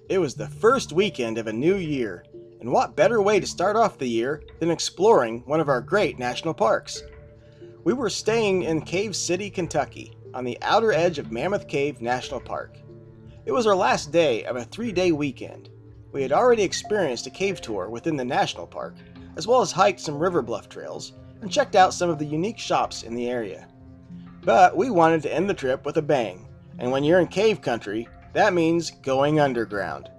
It was the first weekend of a new year, and what better way to start off the year than exploring one of our great national parks? We were staying in Cave City, Kentucky, on the outer edge of Mammoth Cave National Park. It was our last day of a 3-day weekend. We had already experienced a cave tour within the national park, as well as hiked some river bluff trails and checked out some of the unique shops in the area. But we wanted to end the trip with a bang, and when you're in cave country, that means going underground.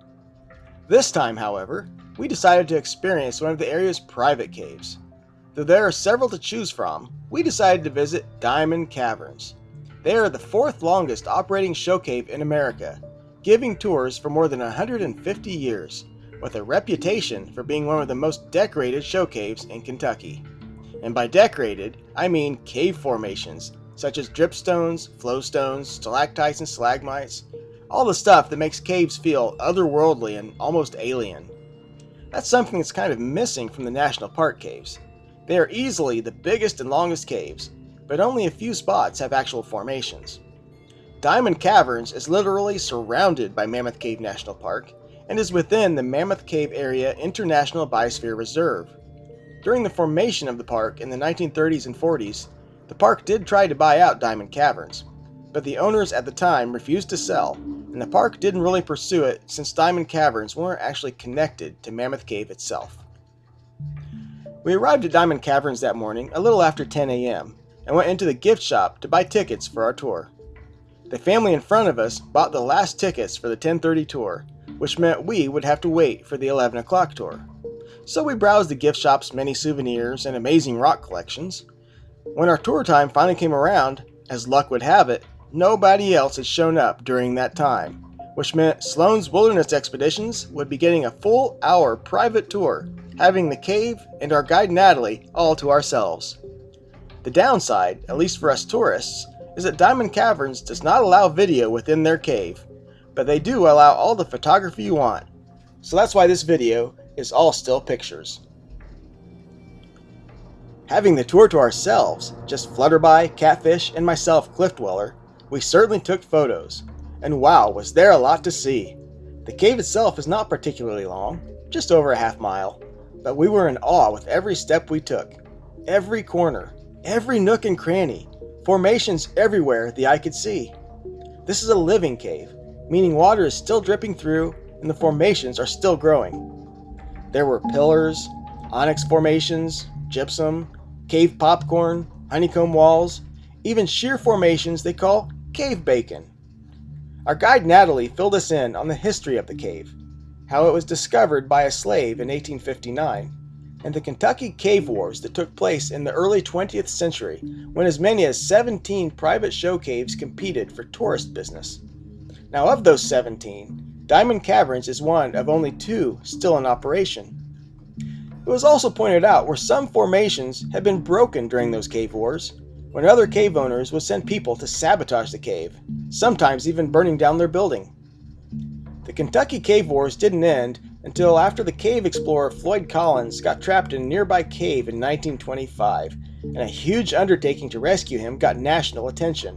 This time, however, we decided to experience one of the area's private caves. Though there are several to choose from, we decided to visit Diamond Caverns. They are the fourth longest operating show cave in America, giving tours for more than 150 years, with a reputation for being one of the most decorated show caves in Kentucky. And by decorated, I mean cave formations, such as dripstones, flowstones, stalactites and stalagmites, all the stuff that makes caves feel otherworldly and almost alien. That's something that's kind of missing from the national park caves. They are easily the biggest and longest caves, but only a few spots have actual formations. Diamond Caverns is literally surrounded by Mammoth Cave National Park and is within the Mammoth Cave Area International Biosphere Reserve. During the formation of the park in the 1930s and 40s, the park did try to buy out Diamond Caverns, but the owners at the time refused to sell, and the park didn't really pursue it since Diamond Caverns weren't actually connected to Mammoth Cave itself. We arrived at Diamond Caverns that morning a little after 10 a.m. and went into the gift shop to buy tickets for our tour. The family in front of us bought the last tickets for the 10:30 tour, which meant we would have to wait for the 11 o'clock tour. So we browsed the gift shop's many souvenirs and amazing rock collections. When our tour time finally came around, as luck would have it, nobody else had shown up during that time, which meant Sloan's Wilderness Expeditions would be getting a full hour private tour, having the cave and our guide Natalie all to ourselves. The downside, at least for us tourists, is that Diamond Caverns does not allow video within their cave, but they do allow all the photography you want. So that's why this video is all still pictures. Having the tour to ourselves, just Flutterby, Catfish, and myself, Cliff Dweller, we certainly took photos. And wow, was there a lot to see. The cave itself is not particularly long, just over a half mile, but we were in awe with every step we took. Every corner, every nook and cranny, formations everywhere the eye could see. This is a living cave, meaning water is still dripping through and the formations are still growing. There were pillars, onyx formations, gypsum, cave popcorn, honeycomb walls, even sheer formations they call cave bacon. Our guide Natalie filled us in on the history of the cave, how it was discovered by a slave in 1859, and the Kentucky Cave Wars that took place in the early 20th century when as many as 17 private show caves competed for tourist business. Now of those 17, Diamond Caverns is one of only 2 still in operation. It was also pointed out where some formations had been broken during those cave wars, when other cave owners would send people to sabotage the cave, sometimes even burning down their building. The Kentucky Cave Wars didn't end until after the cave explorer Floyd Collins got trapped in a nearby cave in 1925, and a huge undertaking to rescue him got national attention.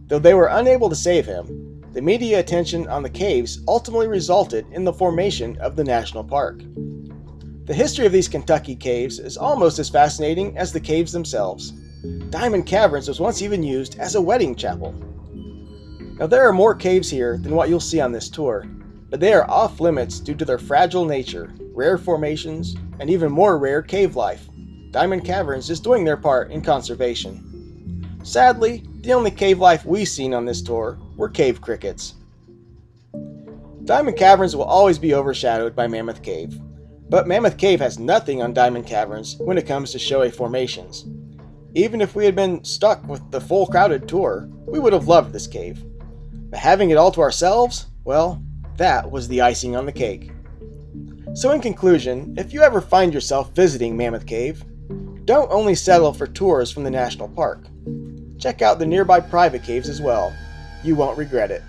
Though they were unable to save him, the media attention on the caves ultimately resulted in the formation of the national park. The history of these Kentucky caves is almost as fascinating as the caves themselves. Diamond Caverns was once even used as a wedding chapel. Now there are more caves here than what you'll see on this tour, but they are off limits due to their fragile nature, rare formations, and even more rare cave life. Diamond Caverns is doing their part in conservation. Sadly, the only cave life we've seen on this tour were cave crickets. Diamond Caverns will always be overshadowed by Mammoth Cave, but Mammoth Cave has nothing on Diamond Caverns when it comes to showy formations. Even if we had been stuck with the full crowded tour, we would have loved this cave. But having it all to ourselves, well, that was the icing on the cake. So in conclusion, if you ever find yourself visiting Mammoth Cave, don't only settle for tours from the national park. Check out the nearby private caves as well. You won't regret it.